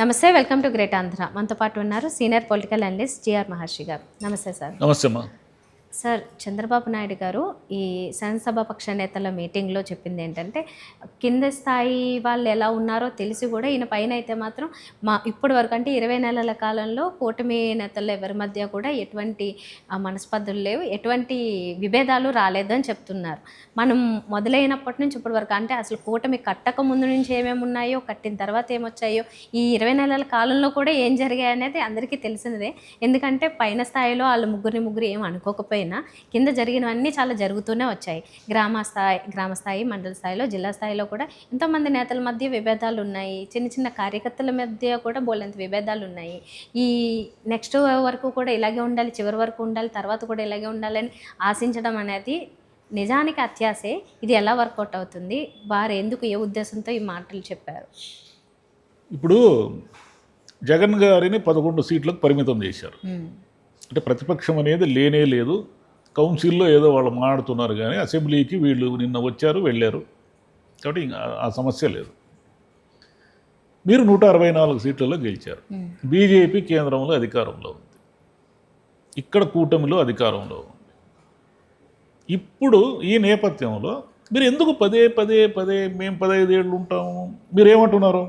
నమస్తే, welcome to great Andhra. మనతో పాటు ఉన్నారు సీనియర్ పొలిటికల్ అనలిస్ట్ జిఆర్ మహర్షి గారు. నమస్తే సార్. నమస్తే అమ్మా. సార్, చంద్రబాబు నాయుడు గారు ఈ శాసనసభ పక్ష నేతల మీటింగ్లో చెప్పింది ఏంటంటే, కింద స్థాయి వాళ్ళు ఎలా ఉన్నారో తెలిసి కూడా ఈయన పైన అయితే మాత్రం ఇప్పటి వరకు అంటే 20 నెలల కాలంలో కూటమి నేతలు ఎవరి మధ్య కూడా ఎటువంటి మనస్పర్ధలు లేవు, ఎటువంటి విభేదాలు రాలేదని చెప్తున్నారు. మనం మొదలైనప్పటి నుంచి ఇప్పటి వరకు అంటే అసలు కూటమి కట్టక ముందు నుంచి ఏమేమి ఉన్నాయో, కట్టిన తర్వాత ఏమొచ్చాయో, ఈ 20 నెలల కాలంలో కూడా ఏం జరిగాయి అనేది అందరికీ తెలిసినదే. ఎందుకంటే పైన స్థాయిలో వాళ్ళు ముగ్గురు ఏం అనుకోకపోయినా కింద జరిగినవన్నీ చాలా జరుగుతూనే వచ్చాయి. గ్రామ స్థాయి, మండల స్థాయిలో, జిల్లా స్థాయిలో కూడా ఎంతోమంది నేతల మధ్య విభేదాలు ఉన్నాయి. చిన్న కార్యకర్తల మధ్య కూడా బోలెంత విభేదాలు ఉన్నాయి. ఈ నెక్స్ట్ వరకు కూడా ఇలాగే ఉండాలి, చివరి వరకు ఉండాలి, తర్వాత కూడా ఇలాగే ఉండాలని ఆశించడం అనేది నిజానికి అత్యాసే. ఇది ఎలా వర్కౌట్ అవుతుంది? వారు ఎందుకు, ఏ ఉద్దేశంతో ఈ మాటలు చెప్పారు? ఇప్పుడు జగన్ గారిని 11 సీట్లకు పరిమితం చేశారు. అంటే ప్రతిపక్షం అనేది లేనే లేదు. కౌన్సిల్లో ఏదో వాళ్ళు మాట్లాడుతున్నారు, కానీ అసెంబ్లీకి వీళ్ళు నిన్న వచ్చారు, వెళ్ళారు. కాబట్టి ఆ సమస్య లేదు. మీరు 164 సీట్లలో గెలిచారు. బీజేపీ కేంద్రంలో అధికారంలో ఉంది, ఇక్కడ కూటమిలో అధికారంలో ఉంది. ఇప్పుడు ఈ నేపథ్యంలో మీరు ఎందుకు పదే మేము 15 ఏళ్ళు ఉంటాము? మీరేమంటున్నారు?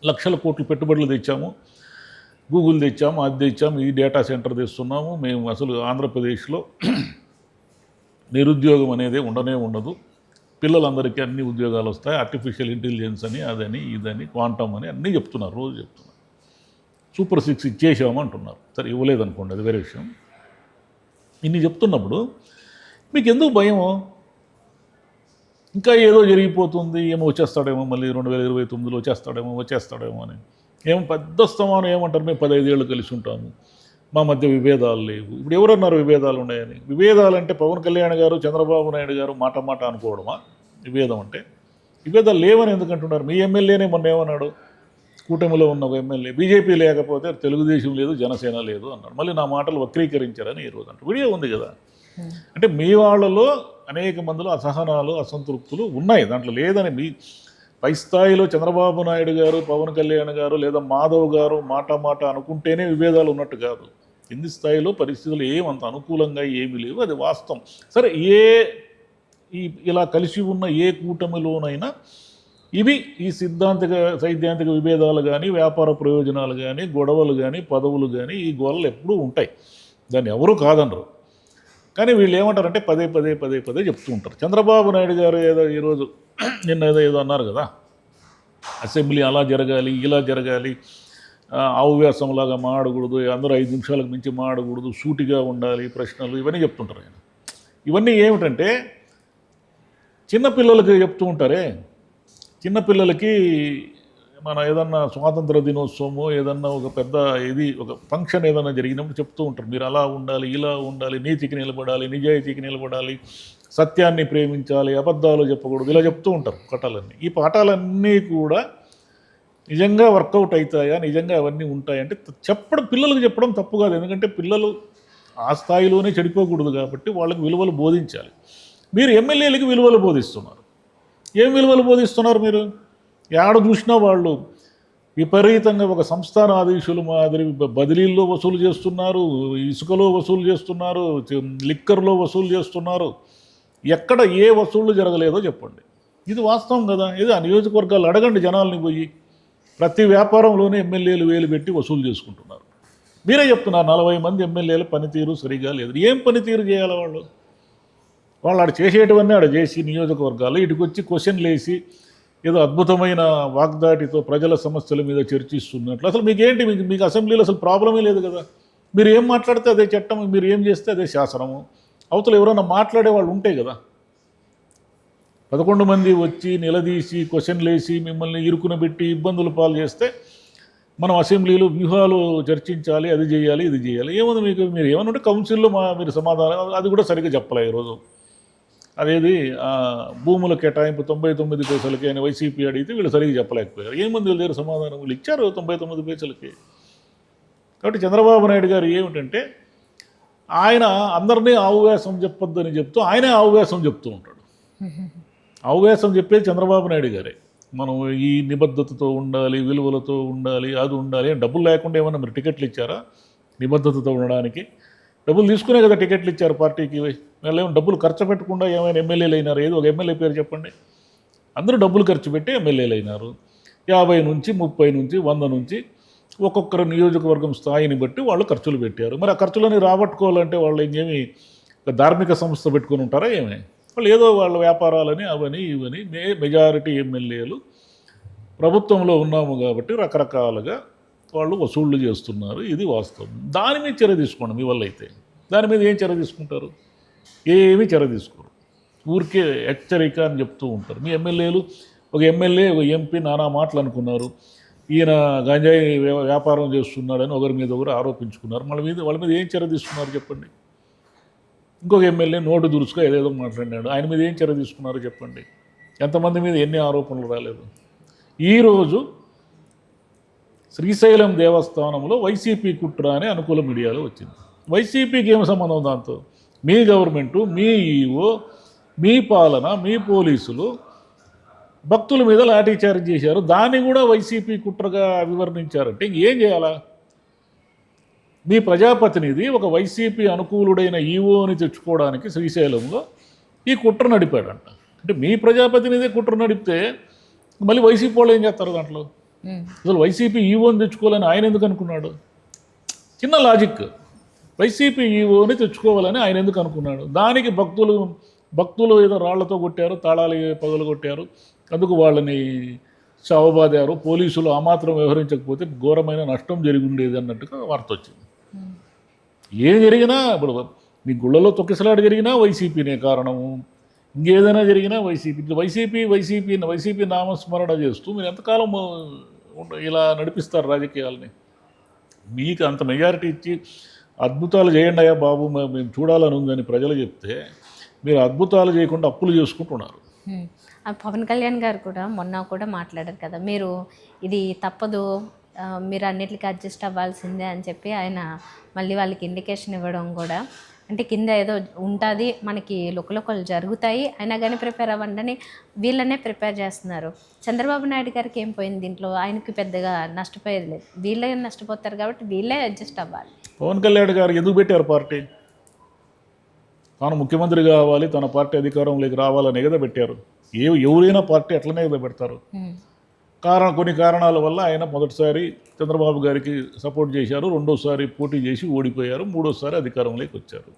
లక్షల కోట్లు పెట్టుబడులు తెచ్చాము, గూగుల్ తెచ్చాము, అది తెచ్చాము, ఈ డేటా సెంటర్ తెస్తున్నాము, మేము అసలు ఆంధ్రప్రదేశ్లో నిరుద్యోగం అనేది ఉండదు, పిల్లలందరికీ అన్ని ఉద్యోగాలు వస్తాయి, ఆర్టిఫిషియల్ ఇంటెలిజెన్స్ అని, అదని ఇదని, క్వాంటమ్ అని అన్నీ చెప్తున్నారు, రోజు చెప్తున్నారు. సూపర్ 6 ఇచ్చేసాము అంటున్నారు. సరే, ఇవ్వలేదనుకోండి, అది వేరే విషయం. ఇన్ని చెప్తున్నప్పుడు మీకు ఎందుకు భయము? ఇంకా ఏదో జరిగిపోతుంది, ఏమో వచ్చేస్తాడేమో, మళ్ళీ 2029లో వచ్చేస్తాడేమో అని. ఏమో పెద్ద స్థమానం ఏమంటారు, మేము 15 ఏళ్ళు కలిసి ఉంటాము, మా మధ్య విభేదాలు లేవు. ఇప్పుడు ఎవరన్నారు విభేదాలు ఉన్నాయని? విభేదాలు అంటే పవన్ కళ్యాణ్ గారు, చంద్రబాబు నాయుడు గారు మాట అనుకోవడమా విభేదం అంటే? విభేదాలు లేవని ఎందుకంటున్నారు? మీ ఎమ్మెల్యేనే మొన్న ఏమన్నాడు? కూటమిలో ఉన్న ఒక ఎమ్మెల్యే బీజేపీ లేకపోతే తెలుగుదేశం లేదు, జనసేన లేదు అన్నాడు. మళ్ళీ నా మాటలు వక్రీకరించారని ఈరోజు అంటారు. వీడియో ఉంది కదా. అంటే మీ వాళ్ళలో అనేక మందిలో అసహనాలు, అసంతృప్తులు ఉన్నాయి, దాంట్లో లేదని. మీ పై స్థాయిలో చంద్రబాబు నాయుడు గారు, పవన్ కళ్యాణ్ గారు లేదా మాధవ్ గారు మాట అనుకుంటేనే విభేదాలు ఉన్నట్టు కాదు. కింది స్థాయిలో పరిస్థితులు ఏమంత అనుకూలంగా ఏమీ లేవు, అది వాస్తవం. సరే, ఇలా కలిసి ఉన్న ఏ కూటమిలోనైనా ఈ సైద్ధాంతిక విభేదాలు కానీ, వ్యాపార ప్రయోజనాలు కానీ, గొడవలు కానీ, పదవులు కానీ, ఈ గోళలు ఎప్పుడూ ఉంటాయి, దాన్ని ఎవరూ కాదనరు. కానీ వీళ్ళు ఏమంటారంటే పదే చెప్తూ ఉంటారు. చంద్రబాబు నాయుడు గారు ఈరోజు నిన్న ఏదో అన్నారు కదా, అసెంబ్లీ అలా జరగాలి, ఇలా జరగాలి, ఆవువ్యాసంలాగా మాడకూడదు, అందరూ 5 నిమిషాలకు మించి మాడకూడదు, సూటిగా ఉండాలి ప్రశ్నలు, ఇవన్నీ చెప్తుంటారు ఆయన. ఇవన్నీ ఏమిటంటే చిన్నపిల్లలకి చెప్తూ ఉంటారే. చిన్నపిల్లలకి మన ఏదన్నా స్వాతంత్ర దినోత్సవమో, ఏదన్నా ఒక పెద్ద ఒక ఫంక్షన్ ఏదన్నా జరిగినప్పుడు చెప్తూ ఉంటారు, మీరు అలా ఉండాలి, ఇలా ఉండాలి, నీతికి నిలబడాలి, నిజాయితీకి నిలబడాలి, సత్యాన్ని ప్రేమించాలి, అబద్ధాలు చెప్పకూడదు, ఇలా చెప్తూ ఉంటారు పాఠాలన్నీ. ఈ పాఠాలన్నీ కూడా నిజంగా వర్కౌట్ అవుతాయా, నిజంగా అవన్నీ ఉంటాయంటే పిల్లలకు చెప్పడం తప్పు కాదు. ఎందుకంటే పిల్లలు ఆ స్థాయిలోనే చెడిపోకూడదు కాబట్టి వాళ్ళకి విలువలు బోధించాలి. మీరు ఎమ్మెల్యేలకి విలువలు బోధిస్తున్నారు. ఏం విలువలు బోధిస్తున్నారు మీరు? ఏడ చూసినా వాళ్ళు విపరీతంగా ఒక సంస్థానాధీశులు మాదిరి బదిలీల్లో వసూలు చేస్తున్నారు, ఇసుకలో వసూలు చేస్తున్నారు, లిక్కర్లో వసూలు చేస్తున్నారు. ఎక్కడ ఏ వసూళ్ళు జరగలేదో చెప్పండి. ఇది వాస్తవం కదా. ఇది ఆ నియోజకవర్గాలు అడగండి జనాల్ని పోయి. ప్రతి వ్యాపారంలోనే ఎమ్మెల్యేలు వేలు పెట్టి వసూలు చేసుకుంటున్నారు. మీరే చెప్తున్నారు 40 మంది ఎమ్మెల్యేల పనితీరు సరిగా లేదు. ఏం పనితీరు చేయాలి వాళ్ళు? ఆడ చేసేటివన్నీ ఆడ చేసి నియోజకవర్గాలు ఇటుకొచ్చి క్వశ్చన్లు వేసి ఏదో అద్భుతమైన వాగ్దాటితో ప్రజల సమస్యల మీద చర్చిస్తున్నట్లు. అసలు మీకేంటి? మీకు అసెంబ్లీలో అసలు ప్రాబ్లమే లేదు కదా. మీరు ఏం మాట్లాడితే అదే చట్టం, మీరు ఏం చేస్తే అదే శాసనము. అవతల ఎవరైనా మాట్లాడే వాళ్ళు ఉంటే కదా. 11 మంది వచ్చి నిలదీసి క్వశ్చన్లు వేసి మిమ్మల్ని ఇరుకునబెట్టి ఇబ్బందులు పాలు చేస్తే మనం అసెంబ్లీలో వ్యూహాలు చర్చించాలి, అది చేయాలి, ఇది చేయాలి. ఏముంది మీకు? మీరు ఏమన్నా ఉంటే కౌన్సిల్లో మీరు సమాధానం, అది కూడా సరిగ్గా చెప్పలే ఈరోజు. అదేది భూముల కేటాయింపు 99 పైసలకి అని వైసీపీ అడిగితే వీళ్ళు సరిగ్గా చెప్పలేకపోయారు. ఏముంది వీళ్ళ దగ్గర సమాధానం? వీళ్ళు ఇచ్చారు 99 పైసలకి. కాబట్టి చంద్రబాబు నాయుడు గారు ఏమిటంటే ఆయన అందరినీ ఆవువేషం చెప్పొద్దని చెప్తూ ఆయనే ఆవువేషం చెప్తూ ఉంటాడు. ఆవువేషం చెప్పేది చంద్రబాబు నాయుడు గారే. మనం ఈ నిబద్ధతతో ఉండాలి, విలువలతో ఉండాలి, అది ఉండాలి. డబ్బులు లేకుండా ఏమన్నా మీరు టికెట్లు ఇచ్చారా నిబద్ధతతో ఉండడానికి? డబ్బులు తీసుకునే కదా టికెట్లు ఇచ్చారు పార్టీకి. వాళ్ళు ఏమైనా డబ్బులు ఖర్చు పెట్టకుండా ఏమైనా ఎమ్మెల్యేలు అయినారు? ఏదో ఒక ఎమ్మెల్యే పేరు చెప్పండి. అందరూ డబ్బులు ఖర్చు పెట్టి ఎమ్మెల్యేలు అయినారు. 50 నుంచి 30 నుంచి 100 నుంచి ఒక్కొక్కరు నియోజకవర్గం స్థాయిని బట్టి వాళ్ళు ఖర్చులు పెట్టారు. మరి ఆ ఖర్చులని రాబట్టుకోవాలంటే వాళ్ళు ఇంకేమి ధార్మిక సంస్థ పెట్టుకుని ఉంటారా ఏమే? వాళ్ళు ఏదో వాళ్ళ వ్యాపారాలని అవని ఇవని మెజారిటీ ఎమ్మెల్యేలు ప్రభుత్వంలో ఉన్నాము కాబట్టి రకరకాలుగా వాళ్ళు వసూళ్లు చేస్తున్నారు. ఇది వాస్తవం. దాని మీద చర్య తీసుకోండి మీ వల్ల అయితే. దాని మీద ఏం చర్య తీసుకుంటారు? ఏమీ చర్య తీసుకోరు. ఊరికే హెచ్చరిక అని చెప్తూ ఉంటారు. మీ ఎమ్మెల్యేలు ఒక ఎమ్మెల్యే ఒక ఎంపీ నానా మాటలు అనుకున్నారు. ఈయన గంజాయి వ్యాపారం చేస్తున్నాడని ఒకరి మీద ఒకరు ఆరోపించుకున్నారు. వాళ్ళ మీద ఏం చర్య తీసుకున్నారు చెప్పండి? ఇంకొక ఎమ్మెల్యే నోటు దురుసుగా ఏదేదో మాట్లాడినాడు. ఆయన మీద ఏం చర్య తీసుకున్నారో చెప్పండి? ఎంతమంది మీద ఎన్ని ఆరోపణలు రాలేదు? ఈరోజు శ్రీశైలం దేవస్థానంలో వైసీపీ కుట్ర అని అనుకూల మీడియాలో వచ్చింది. వైసీపీకి ఏమి సంబంధం దాంతో? మీ గవర్నమెంటు, మీ ఈఓ, మీ పాలన, మీ పోలీసులు భక్తుల మీద లాఠీచార్జ్ చేశారు. దాన్ని కూడా వైసీపీ కుట్రగా వివరణించారంటే ఇంకేం చేయాలా? మీ ప్రజాప్రతినిధి ఒక వైసీపీ అనుకూలుడైన ఈఓని తెచ్చుకోవడానికి శ్రీశైలంలో ఈ కుట్ర నడిపాడంట. అంటే మీ ప్రజాప్రతినిధి కుట్ర నడిపితే మళ్ళీ వైసీపీ వాళ్ళు ఏం చేస్తారు దాంట్లో? అసలు వైసీపీ ఈఓని తెచ్చుకోవాలని ఆయన ఎందుకు అనుకున్నాడు? చిన్న లాజిక్. వైసీపీ ఈఓని తెచ్చుకోవాలని ఆయన ఎందుకు అనుకున్నాడు? దానికి భక్తులు ఏదో రాళ్లతో కొట్టారు, తాళాలు పగలు కొట్టారు, అందుకు వాళ్ళని చావబాదారు. పోలీసులు ఆ మాత్రం వ్యవహరించకపోతే ఘోరమైన నష్టం జరిగి ఉండేది అన్నట్టుగా వార్త వచ్చింది. ఏం జరిగినా ఇప్పుడు మీ గుళ్ళలో తొక్కిసలాట జరిగినా వైసీపీనే కారణము, ఇంకేదైనా జరిగినా వైసీపీ నామస్మరణ చేస్తూ మీరు ఎంతకాలం ఇలా నడిపిస్తారు రాజకీయాలని? మీకు అంత మెజారిటీ ఇచ్చి అద్భుతాలు చేయండి అయ్యా బాబు మేము చూడాలని ఉందని ప్రజలు చెప్తే మీరు అద్భుతాలు చేయకుండా అప్పులు చేసుకుంటున్నారు. పవన్ కళ్యాణ్ గారు కూడా మొన్న కూడా మాట్లాడారు కదా, మీరు ఇది తప్పదు, మీరు అన్నిటికీ అడ్జస్ట్ అవ్వాల్సిందే అని చెప్పి ఆయన మళ్ళీ వాళ్ళకి ఇండికేషన్ ఇవ్వడం కూడా, అంటే కింద ఏదో ఉంటుంది మనకి లుకలుకలు జరుగుతాయి అయినా కానీ ప్రిపేర్ అవ్వండి అని వీళ్ళనే ప్రిపేర్ చేస్తున్నారు. చంద్రబాబు నాయుడు గారికి ఏం పోయింది దీంట్లో? ఆయనకి పెద్దగా నష్టపోయేది లేదు. వీళ్ళే నష్టపోతారు కాబట్టి వీళ్ళే అడ్జస్ట్ అవ్వాలి. పవన్ కళ్యాణ్ గారు ఎందుకు పెట్టారు పార్టీ? తాను ముఖ్యమంత్రి కావాలి, తన పార్టీ అధికారంలోకి రావాలనే కదా పెట్టారు. ఎవరైనా పార్టీ అట్లనే కదా పెడతారు. కొన్ని కారణాల వల్ల ఆయన మొదటిసారి చంద్రబాబు గారికి సపోర్ట్ చేశారు, రెండోసారి పోటీ చేసి ఓడిపోయారు, మూడోసారి అధికారంలోకి వచ్చారు.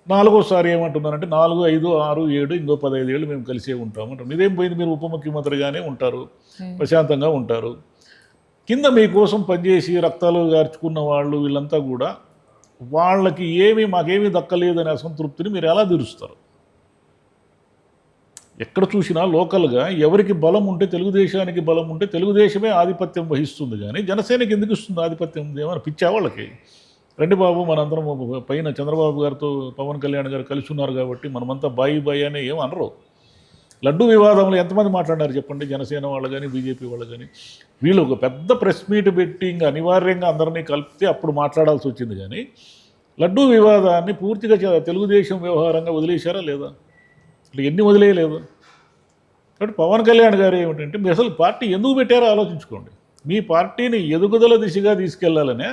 నాలుగోసారి ఏమంటున్నారంటే 4, 5, 6, 7 ఇంకో 15 ఏళ్ళు మేము కలిసే ఉంటాము అంటారు. ఇదేం పోయింది? మీరు ఉప ముఖ్యమంత్రిగానే ఉంటారు, ప్రశాంతంగా ఉంటారు. కింద మీకోసం పనిచేసి రక్తాలు గార్చుకున్న వాళ్ళు వీళ్ళంతా కూడా వాళ్ళకి మాకేమీ దక్కలేదనే అసంతృప్తిని మీరు ఎలా తీరుస్తారు? ఎక్కడ చూసినా లోకల్గా ఎవరికి బలం ఉంటే, తెలుగుదేశానికి బలం ఉంటే తెలుగుదేశమే ఆధిపత్యం వహిస్తుంది. కానీ జనసేనకి ఎందుకు ఇస్తుంది ఆధిపత్యం? ఏమైనా పిచ్చా వాళ్ళకి? రండి బాబు మనందరం పైన చంద్రబాబు గారితో పవన్ కళ్యాణ్ గారు కలిసి ఉన్నారు కాబట్టి మనమంతా బాయి అని ఏమనరు. లడ్డూ వివాదంలో ఎంతమంది మాట్లాడారు చెప్పండి? జనసేన వాళ్ళు కానీ బీజేపీ వాళ్ళు కానీ. వీళ్ళు ఒక పెద్ద ప్రెస్ మీట్ పెట్టి ఇంకా అనివార్యంగా అందరినీ కలిపితే అప్పుడు మాట్లాడాల్సి వచ్చింది. కానీ లడ్డూ వివాదాన్ని పూర్తిగా తెలుగుదేశం వ్యవహారంగా వదిలేశారా లేదా? ఇట్లా ఎన్ని వదిలేయలేదు. కాబట్టి పవన్ కళ్యాణ్ గారు ఏమిటంటే, మీరు అసలు పార్టీ ఎందుకు పెట్టారో ఆలోచించుకోండి. మీ పార్టీని ఎదుగుదల దిశగా తీసుకెళ్లాలనే,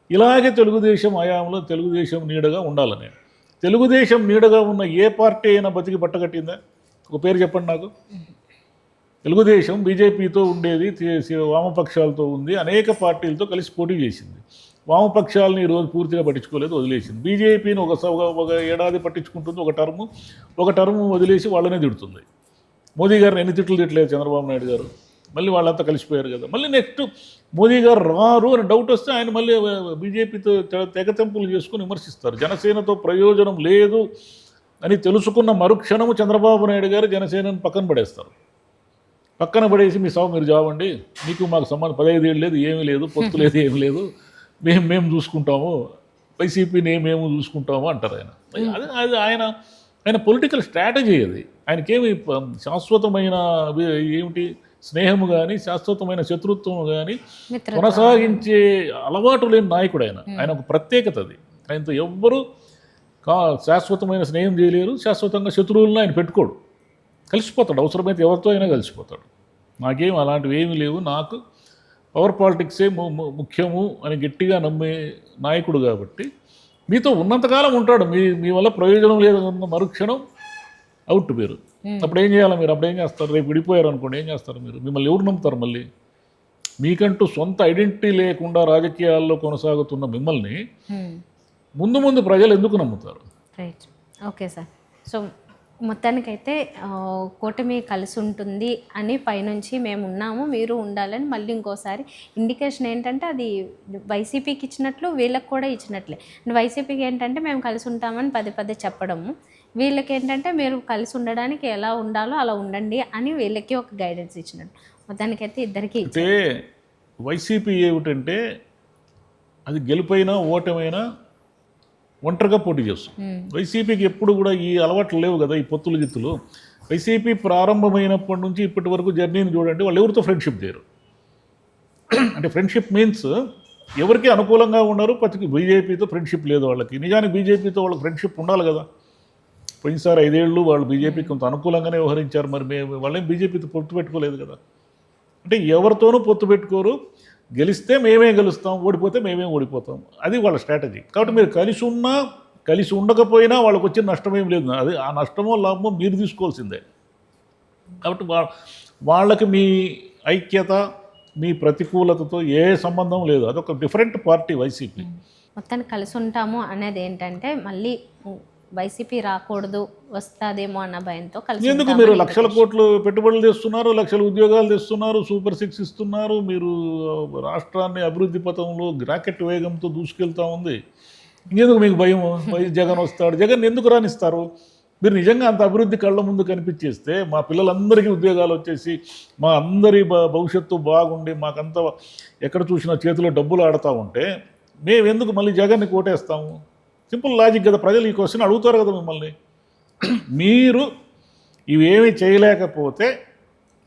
ఇలాగే తెలుగుదేశం హయాంలో తెలుగుదేశం నీడగా ఉండాలనే. తెలుగుదేశం నీడగా ఉన్న ఏ పార్టీ అయినా బతికి పట్టగట్టిందా? ఒక పేరు చెప్పండి నాకు. తెలుగుదేశం బీజేపీతో ఉండేది, వామపక్షాలతో ఉంది, అనేక పార్టీలతో కలిసి పోటీ చేసింది. వామపక్షాలని ఈరోజు పూర్తిగా పట్టించుకోలేదు, వదిలేసింది. బీజేపీని ఒక ఏడాది పట్టించుకుంటుంది, ఒక టర్ము వదిలేసి వాళ్ళనే తిడుతుంది. మోదీ గారిని ఎన్ని తిట్లు తిట్టలేదు చంద్రబాబు నాయుడు గారు. మళ్ళీ వాళ్ళంతా కలిసిపోయారు కదా. మళ్ళీ నెక్స్ట్ మోదీ గారు రారు అని డౌట్ వస్తే ఆయన మళ్ళీ బీజేపీతో తెగతెంపులు చేసుకుని విమర్శిస్తారు. జనసేనతో ప్రయోజనం లేదు అని తెలుసుకున్న మరుక్షణము చంద్రబాబు నాయుడు గారు జనసేనను పక్కన పడేస్తారు. పక్కన పడేసి మీ సాగు మీరు జావండి, మీకు మాకు సంబంధం 15 ఏళ్ళు లేదు, ఏమీ లేదు, పొత్తు లేదు, ఏమీ లేదు, మేము చూసుకుంటాము, వైసీపీని మేము చూసుకుంటాము అంటారు ఆయన. అది ఆయన పొలిటికల్ స్ట్రాటజీ. అది ఆయనకేమి శాశ్వతమైన ఏమిటి స్నేహము కానీ శాశ్వతమైన శత్రుత్వం కానీ కొనసాగించే అలవాటు లేని నాయకుడు ఆయన ఒక ప్రత్యేకత. అది ఆయనతో ఎవ్వరూ శాశ్వతమైన స్నేహం చేయలేరు, శాశ్వతంగా శత్రువులను ఆయన పెట్టుకోడు. కలిసిపోతాడు, అవసరమైతే ఎవరితో అయినా కలిసిపోతాడు. నాకేం అలాంటివి ఏమీ లేవు, నాకు పవర్ పాలిటిక్సే ముఖ్యము అని గట్టిగా నమ్మే నాయకుడు కాబట్టి మీతో ఉన్నంతకాలం ఉంటాడు. మీ వల్ల ప్రయోజనం లేదన్న మరుక్షణం అవుట్ మీరు. అప్పుడు ఏం చేయాలి మీరు? అప్పుడు ఏం చేస్తారు? రేపు విడిపోయారు అనుకోండి, ఏం చేస్తారు మీరు? మిమ్మల్ని ఎవరు నమ్ముతారు? మళ్ళీ మీకంటూ సొంత ఐడెంటిటీ లేకుండా రాజకీయాల్లో కొనసాగుతున్న మిమ్మల్ని ముందు ప్రజలు ఎందుకు నమ్ముతారు? Right, okay sir. సో మొత్తానికైతే కూటమి కలిసి ఉంటుంది అని పైనుంచి మేము ఉన్నాము, మీరు ఉండాలని మళ్ళీ ఇంకోసారి ఇండికేషన్ ఏంటంటే అది వైసీపీకి ఇచ్చినట్లు వీళ్ళకి కూడా ఇచ్చినట్లే. వైసీపీకి ఏంటంటే మేము కలిసి ఉంటామని పదే చెప్పడము, వీళ్ళకి ఏంటంటే మీరు కలిసి ఉండడానికి ఎలా ఉండాలో అలా ఉండండి అని వీళ్ళకి ఒక గైడెన్స్ ఇచ్చినట్టు. మొత్తానికైతే ఇద్దరికి అంటే వైసీపీ ఏమిటంటే అది గెలుపైనా ఓటమైనా ఒంటరిగా పోటీ చేస్తుంది. వైసీపీకి ఎప్పుడు కూడా ఈ అలవాట్లు లేవు కదా, ఈ పొత్తులు గిత్తులు. వైసీపీ ప్రారంభమైనప్పటి నుంచి ఇప్పటి వరకు జర్నీని చూడండి, వాళ్ళు ఎవరితో ఫ్రెండ్షిప్ చేయరు. అంటే ఫ్రెండ్షిప్ మీన్స్ ఎవరికి అనుకూలంగా ఉన్నారు, బీజేపీతో ఫ్రెండ్షిప్ లేదు వాళ్ళకి. నిజానికి బీజేపీతో వాళ్ళకి ఫ్రెండ్షిప్ ఉండాలి కదా. పోయినసారి 5 ఏళ్ళు వాళ్ళు బీజేపీకి కొంత అనుకూలంగానే వ్యవహరించారు, మరి వాళ్ళేం బీజేపీతో పొత్తు పెట్టుకోలేదు కదా. అంటే ఎవరితోనూ పొత్తు పెట్టుకోరు, గెలిస్తే మేమే గెలుస్తాం, ఓడిపోతే మేమే ఓడిపోతాం, అది వాళ్ళ స్ట్రాటజీ. కాబట్టి మీరు కలిసి ఉండకపోయినా వాళ్ళకి వచ్చిన నష్టం ఏం లేదు, అది ఆ నష్టమో లాభమో మీరు తీసుకోవాల్సిందే. కాబట్టి వాళ్ళకి మీ ఐక్యత, మీ ప్రతికూలతతో ఏ సంబంధం లేదు, అదొక డిఫరెంట్ పార్టీ వైసీపీ. మొత్తానికి కలిసి ఉంటాము అనేది ఏంటంటే మళ్ళీ వైసీపీ రాకూడదు, వస్తుందేమో అన్న భయంతో కలిసి. ఎందుకు మీరు లక్షల కోట్లు పెట్టుబడులు తెస్తున్నారు, లక్షల ఉద్యోగాలు తెస్తున్నారు, సూపర్ 6 ఇస్తున్నారు, మీరు రాష్ట్రాన్ని అభివృద్ధి పథంలో రాకెట్ వేగంతో దూసుకెళ్తా ఉంది. ఇంకెందుకు మీకు భయం? జగన్ వస్తాడు, జగన్ ఎందుకు రానిస్తారు? మీరు నిజంగా అంత అభివృద్ధి కళ్ళ ముందు కనిపించేస్తే మా పిల్లలందరికీ ఉద్యోగాలు వచ్చేసి మా అందరి భవిష్యత్తు బాగుండి మాకంతా ఎక్కడ చూసినా చేతిలో డబ్బులు ఆడుతూ ఉంటే మేము ఎందుకు మళ్ళీ జగన్ని కోటేస్తాము? సింపుల్ లాజిక్ కదా. ప్రజలు ఈ క్వశ్చన్ అడుగుతారు కదా మిమ్మల్ని. మీరు ఇవేమీ చేయలేకపోతే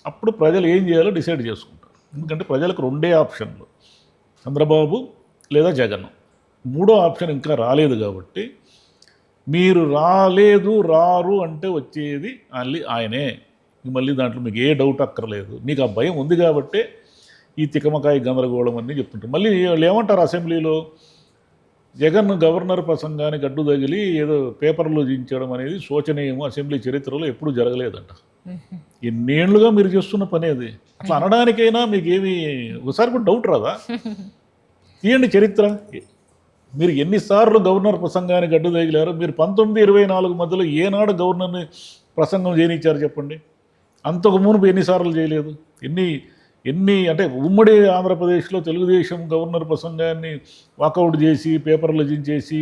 అప్పుడు ప్రజలు ఏం చేయాలో డిసైడ్ చేసుకుంటారు. ఎందుకంటే ప్రజలకు 2 ఆప్షన్లు, చంద్రబాబు లేదా జగన్. 3వ ఆప్షన్ ఇంకా రాలేదు. కాబట్టి మీరు రారు అంటే వచ్చేది ఆయనే. మళ్ళీ దాంట్లో మీకు ఏ డౌట్ అక్కర్లేదు. మీకు ఆ భయం ఉంది కాబట్టి ఈ తికమకాయ గందరగోళం అన్నీ చెప్తుంటారు. మళ్ళీ వాళ్ళు ఏమంటారు అసెంబ్లీలో, జగన్ గవర్నర్ ప్రసంగానికి అడ్డు తగిలి ఏదో పేపర్లో దించడం అనేది శోచనీయము, అసెంబ్లీ చరిత్రలో ఎప్పుడూ జరగలేదంట. ఎన్నేళ్లుగా మీరు చేస్తున్న పని అది. అట్లా అనడానికైనా మీకు ఏమి ఒకసారి కూడా డౌట్ రాదా? తీయండి చరిత్ర. మీరు ఎన్నిసార్లు గవర్నర్ ప్రసంగానికి అడ్డు తగిలారు? మీరు 1924 మధ్యలో ఏనాడు గవర్నర్ని ప్రసంగం చేయనిచ్చారు చెప్పండి? అంతకు మునుపు ఎన్నిసార్లు చేయలేదు? ఎన్ని అంటే ఉమ్మడి ఆంధ్రప్రదేశ్లో తెలుగుదేశం గవర్నర్ ప్రసంగాన్ని వాకౌట్ చేసి పేపర్లు దించేసి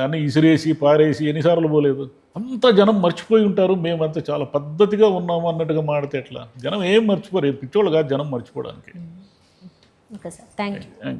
అన్నీ ఇసిరేసి పారేసి ఎన్నిసార్లు పోలేదు? అంత జనం మర్చిపోయి ఉంటారు. మేమంతా చాలా పద్ధతిగా ఉన్నాము అన్నట్టుగా మాడితే ఎట్లా? జనం ఏం మర్చిపోరు, పిచ్చోళ్ళు కాదు జనం మర్చిపోవడానికి. Okay sir, thank you.